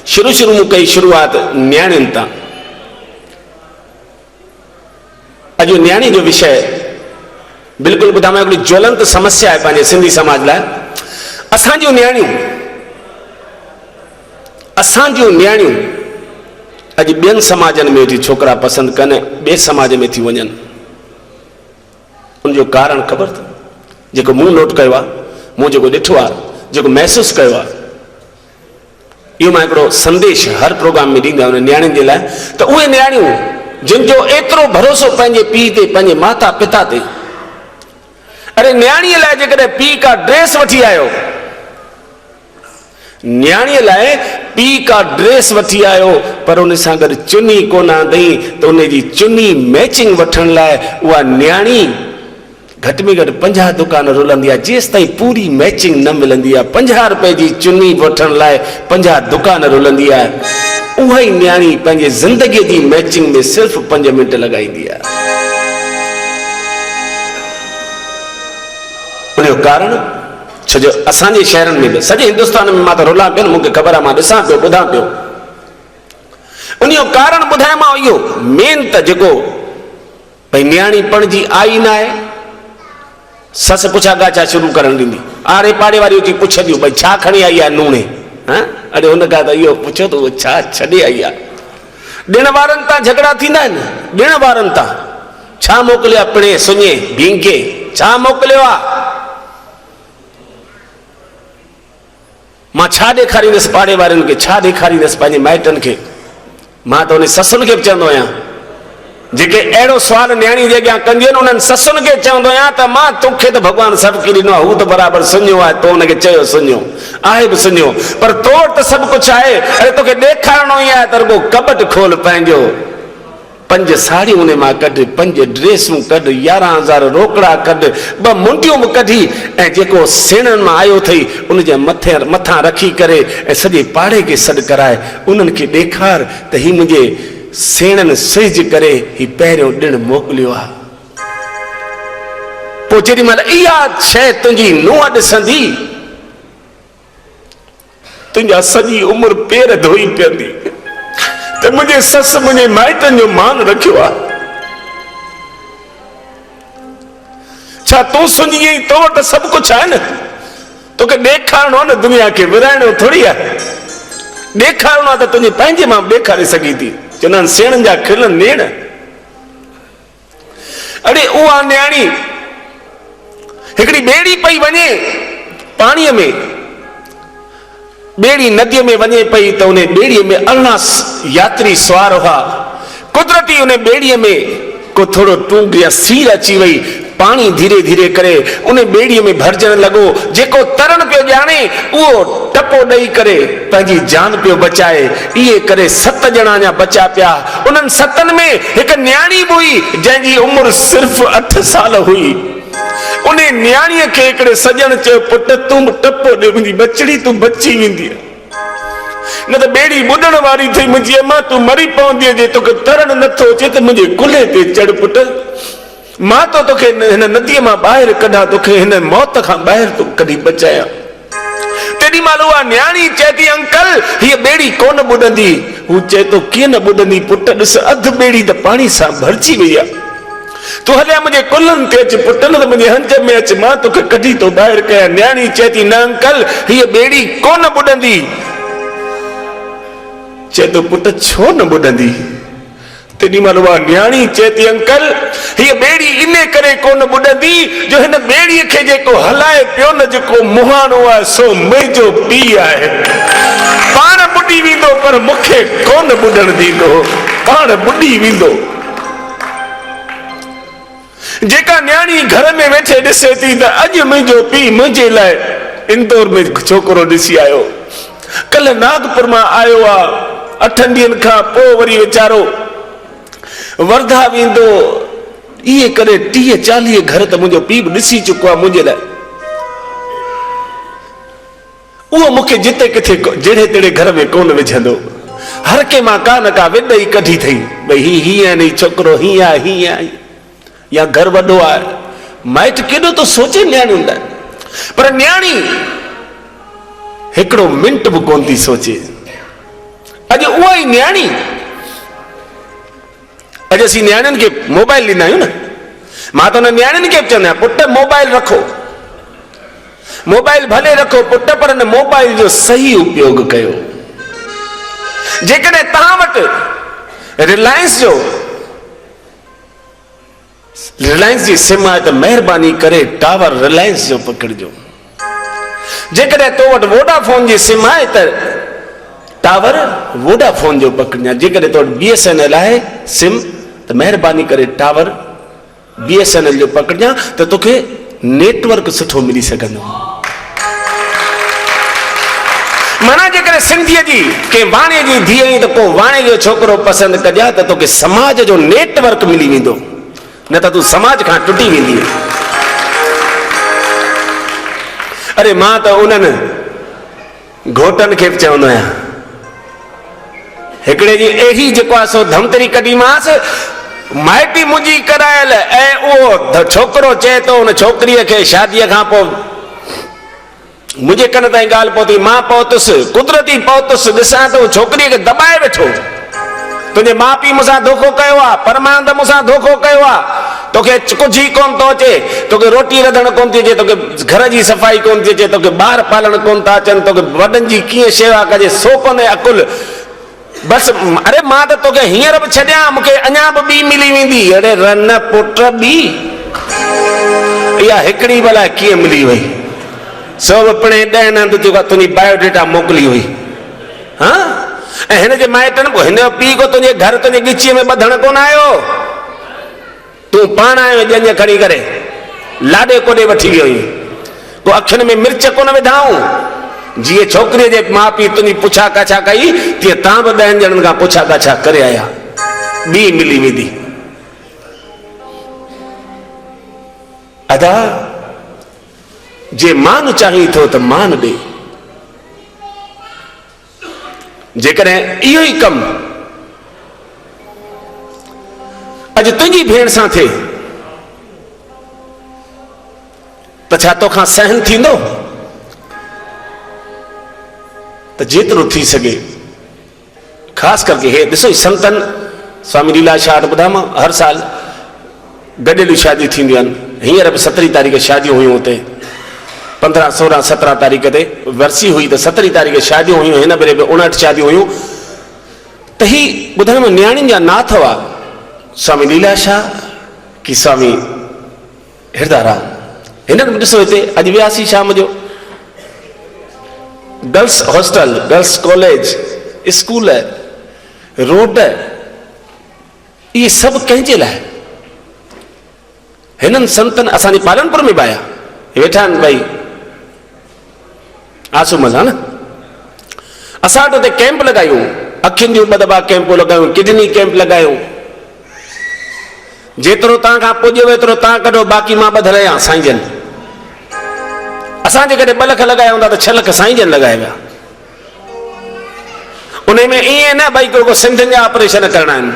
शुरू में कई शुरुआत न्याणियुनि तां। अॼु न्याणी जो विषय बिल्कुलु ॿुधायां हिकिड़ी ज्वलंत समस्या है पंहिंजे सिंधी समाज लाइ। असांजूं न्याणियूं अॼु ॿियनि समाजनि में थी छोकिरा पसंदि कनि, ॿिए समाज में थी वञनि। उनजो कारण ख़बर अथव? जेको मूं नोट कयो आहे, मूं जेको ॾिठो आहे, जेको महसूसु कयो आहे, इहो मां हिकिड़ो संदेश हर प्रोग्राम में ॾींदा आहियूं न्याणियुनि जे लाइ। त उहे न्याणियूं जिनजो एतिरो भरोसो पंहिंजे पीउ ते, पंहिंजे माता पिता ते, अरे न्याणीअ लाइ जेकॾहिं पीउ का ड्रेस वठी आयो, न्याणीअ लाइ पीउ का ड्रेस वठी आयो, पर उन सां गॾु चुनी कोन आंदई, त उनजी चुनी मैचिंग वठण लाइ उहा न्याणी घटि में घटि 50 दुकान रुलंदी आहे। जेसि ताईं पूरी मैचिंग न मिलंदी आहे, 50 रुपए जी चुनी वठण लाइ 50 दुकान रुलंदी आहे। उहा ई न्याणी पंहिंजे ज़िंदगीअ जी मैचिंग में सिर्फ़ 5 मिंट लॻाईंदी आहे। उनजो कारण छो जो असांजे शहरनि में, सॼे हिंदुस्तान में, मां त रुलां पियो, मूंखे ख़बर आहे, मां ॾिसां पियो, ॿुधां पियो। उनजो कारण ॿुधायोमांव इहो मेन त जेको भई न्याणी पणजी आई न आहे, ससु पुछा गाछा शुरू करण ॾींदी, आड़े पाड़े वारी उथी पुछंदियूं भई छा खणी आई आहे नूणे, अरे हुन खां त इहो पुछो त उहो छा छॾे आई आहे। ॾिण वारनि तां झगड़ा थींदा आहिनि, ॾिण वारनि तां छा मोकिलियो आहे, पिणे सुञे भींगे छा मोकिलियो आहे, मां छा ॾेखारींदुसि पाड़े वारनि खे, छा ॾेखारींदुसि पंहिंजे माइटनि खे। मां त उन ससुनि खे बि चवंदो आहियां, जेके अहिड़ो सुवाल न्याणी जे अॻियां कंदियूं आहिनि, उन्हनि ससुनि खे चवंदो आहियां त मां तोखे त भॻवानु सभु की ॾिनो आहे, हू त बराबरि सुञो आहे, तो हुनखे चयो सुञो आहे बि सुञो, पर तो वटि त सभु कुझु आहे। अरे तोखे ॾेखारणो ई आहे त रुॻो कबट खोल पंहिंजो, 5 साड़ियूं उन मां कढ, 5 ड्रेसूं कढ, 11,000 रोकड़ा कढ, 2 मुंडियूं बि कढी, ऐं जेको सेणनि मां आयो अथई उनजे मथां रखी करे ऐं सॼे पाड़े खे सॾु कराए, उन्हनि खे ॾेखार त ही मुंहिंजे सेणनि सिज करे ही पहिरियों ॾिणु मोकिलियो आहे। पोइ जेॾी महिल इहा शइ तुंहिंजी नुंहुं ॾिसंदी, तुंहिंजा सॼी उमिरि पेर धोई पीअंदी त मुंहिंजे ससु मुंहिंजे माइटनि जो मान रखियो आहे। छा तूं सुञी आई, तो वटि सभु कुझु आहे न, तोखे ॾेखारणो आहे न, दुनिया खे विराइणो थोरी आहे। ॾेखारणो आहे त तुंहिंजे पंहिंजे मां ॾेखारे सघी थी, चवंदा आहिनि सेणनि जा खिलनि नेण। अड़े उहा न्याणी हिकिड़ी ॿेड़ी पई वञे पाणीअ में, ॿेड़ी नदीअ में वञे पई त उन ॿेड़ीअ में 18 यात्री सवार हुआ। कुदरती उन ॿेड़ीअ में को थोरो टूंग या सीर अची वई, पानी धीरे धीरे करे उन ॿेड़ीअ में भरजण लॻो। जेको तरण पियो ॼाणे उहो टपो ॾेई करे पंहिंजी जान पियो बचाए। इहे करे 7 ॼणा अञा बचा पिया। उन्हनि 7 में हिकु न्याणी बि हुई जंहिंजी उमिरि सिर्फ़ 8 साल हुई। उन न्याणीअ खे हिकिड़े सजण चयो, पुट तूं टपो ॾे, मुंहिंजी बचड़ी तूं बची वेंदी, न त ॿेड़ी ॿुॾण वारी थई, मुंहिंजी अम्मा तूं मरी पवंदी, जे तोखे तरण नथो अचे त मुंहिंजे कुल्हे ते चढ़ पुट, मां तो तोखे हिन नदीअ मां ॿाहिरि कढां, तोखे हिन मौत खां ॿाहिरि तो कढी बचायां। तेॾी महिल उहा न्याणी चए थी, अंकल हीअ ॿेड़ी कोन ॿुॾंदी। हू चए थो, कीअं न ॿुॾंदी पुट, ॾिस अधु ॿेड़ी त पाणी सां भरिजी वई आहे, तूं हलिया मुंहिंजे कुल्हनि ते अच पुट, न त मुंहिंजे हंज में अच, मां तोखे कढी थो ॿाहिरि कयां। न्याणी चए थी, न अंकल हीअ ॿेड़ी कोन ॿुॾंदी। चए थो, पुट छो न ॿुॾंदी? तेॾी महिल उहा न्याणी चए थी, अंकल हीअ ॿेड़ी इन करे कोन ॿुॾंदी जो हिन ॿेड़ीअ खे जेको हलाए पियो न, जेको मुहाणो आहे सो मुंहिंजो पीउ आहे। पाण ॿुॾी वेंदो पर मूंखे कोन ॿुॾण ॾींदो, पाण ॿुॾी वेंदो। जेका न्याणी घर में वेठे ॾिसे थी त अॼु मुंहिंजो पीउ मुंहिंजे लाइ इंदौर में छोकिरो ॾिसी आयो, कल्ह नागपुर मां आयो आहे, 8 ॾींहंनि खां पोइ वरी वीचारो वर्धा वेंदो। इहे करे 30-40 घर त मुंहिंजो पीउ बि ॾिसी चुको आहे मुंहिंजे लाइ। उहो मूंखे जिते किथे जहिड़े तहिड़े घर में कोन विझंदो। हर के मां का न का विॾ ई कढी अथई, भई हीअं आहे छोकिरो, हीअं आहे, हीअं आहे, या घर वॾो आहे। माइट केॾो तो सोचे न्याणियुनि लाइ, पर न्याणी हिकिड़ो मिंट बि कोन थी सोचे। अॼु उहा ई न्याणी, अॼु असीं न्याणियुनि खे मोबाइल ॾींदा आहियूं न, मां त हुन न्याणियुनि खे बि चवंदो आहियां पुट मोबाइल रखो, मोबाइल भले रखो पुट, पर हिन मोबाइल जो सही उपयोग कयो। जेकॾहिं तव्हां वटि रिलायंस जी सिम आहे त महिरबानी करे टावर रिलायंस जो पकड़िजो। जेकॾहिं तो वटि वोडाफोन जी सिम आहे त टावर वोडाफोन जो पकड़िजां। जेकॾहिं तो वटि BSNL आहे सिम त महिरबानी करे टावर BSNL जो पकड़िजां त तोखे नेटवर्क सुठो मिली सघंदो। माना जेकॾहिं सिंधीअ जी के वाणे जी धीअ आई त को वाणे जो छोकिरो पसंदि कजां त तोखे समाज जो नेटवर्क मिली वेंदो, न त तूं समाज खां टुटी वेंदी। अरे मां त उन्हनि घोटनि खे बि चवंदो आहियां, हिकिड़े जी अहिड़ी जेको आहे सो धमतरी कढीमांसि, माइटी मुंहिंजी करायल, ऐं उहो छोकिरो चए थो हुन छोकिरीअ खे शादीअ खां पोइ मुंहिंजे कन ताईं ॻाल्हि पहुती, मां पहुतुसि, कुदरती पहुतुसि, ॾिसां त छोकिरीअ खे दॿाए वेठो, तुंहिंजे माउ पीउ मूंसां धोखो कयो आहे, परमानंद मूंसां धोखो कयो आहे, तोखे कुझु ई कोन थो अचे, तोखे रोटी रधणु कोन थी अचे, तोखे घर जी सफ़ाई कोन थी अचे, तोखे ॿार पालणु कोन था अचनि, तोखे वॾनि जी कीअं शेवा कजे सो कोन्हे अकुल। बसि अरे मां त तोखे हींअर बि छॾियां, मूंखे अञा बि ॿी मिली वेंदी। अरे रन पुट ॿी, इहा हिकिड़ी भला कीअं मिली वई? सौ पिणे 10 हंधि जेका तुंहिंजी बायोडेटा मोकिली हुई। हा, ऐं हिन जे माइटनि हिन जो पीउ को तुंहिंजे घर तुंहिंजे ॻिचीअ में ॿधणु कोन आयो, तूं पाण आयो ॼञ खणी करे लाॾे कोॾे वठी वियो हुई, को अखियुनि में मिर्च कोन विधाऊं। जीअं छोकिरीअ जे माउ पीउ तुंहिंजी पुछा काछा कई, तीअं तव्हां बि 10 ॼणनि खां पुछा काछा करे आया, ॿी मिली वेंदी। अदा जे मान चाही थो त मान ॾे। जेकॾहिं इहो ई कमु अॼु तुंहिंजी भेण सां थिए त छा तोखां सहन थींदो? त जेतिरो थी सघे ख़ासि करके हे ॾिसो संतन स्वामी लीलाशाह ॿुधा मां हर साल गॾियलूं शादियूं थींदियूं आहिनि। हींअर बि 17 तारीख़ शादियूं हुयूं हुते, 15, 16, 17 तारीख़ ते वरसी हुई, त 17 तारीख़ शादियूं हुयूं, हिन भेरे बि 59 शादियूं हुयूं। त ही ॿुधण में न्याणियुनि जा नाथ हुआ, स्वामी लीलाशाह की स्वामी हिरदाराम। हिननि ॾिसो हिते अॼु वियासीं शाम जो, girls hostel, girls college, school, road, इहे सभु कंहिंजे लाइ? हिननि संतनि असांजे पालनपुर में बि आया, वेठा आहिनि भई आसूमल आहे न। असां वटि हुते कैंप लॻायूं, अखियुनि जूं 2 दफ़ा कैंपूं लॻायूं, किडनी कैंप लॻायूं। जेतिरो तव्हां खां पुॼेव एतिरो तव्हां कढो, बाक़ी मां ॿधल आहियां साईं जन। असां जेकॾहिं 2 लख लॻाया हूंदा त 6 लख साईं जन लॻाए विया। उन में ईअं न भई को सिंधियुनि जा ऑपरेशन करणा आहिनि,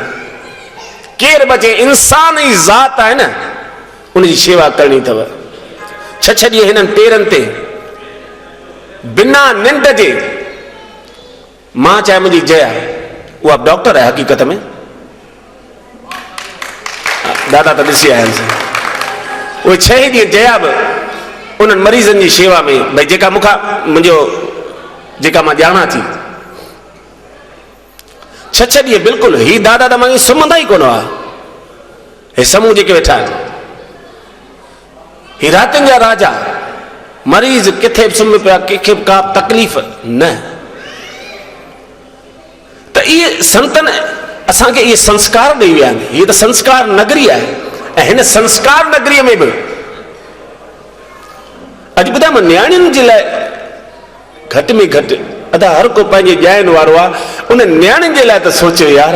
केरु बचे, इंसान जी ज़ात आहे न, उनजी शेवा करणी अथव। 6 ॾींहं हिननि पेरनि ते बिना निंड जे, मां चाहे मुंहिंजी जया, उहा डॉक्टर आहे हक़ीक़त में, दादा त ॾिसी आया आहिनि, उहे 6 ॾींहं जया बि उन्हनि मरीज़नि जी शेवा में, भई जेका मूंखां मुंहिंजो जेका मां ॼाणा थी, 6 ॾींहं बिल्कुलु। ही दादा त मां सुम्हंदा ई कोन हुआ, हे समूह जेके वेठा आहिनि, ही रातियुनि जा राजा, मरीज़ किथे बि सुम्ही पिया, कंहिंखे बि का तकलीफ़ न। त इहे संतनि असांखे इहे संस्कार ॾेई विया आहिनि। हीअ त संस्कार नगरी आहे, ऐं हिन संस्कार नगरीअ में बि अॼु ॿुधायां मां न्याणियुनि जे लाइ घटि में घटि अदा हर को पंहिंजे ॼाइनि वारो आहे, उन न्याणियुनि जे लाइ त सोचियो यार,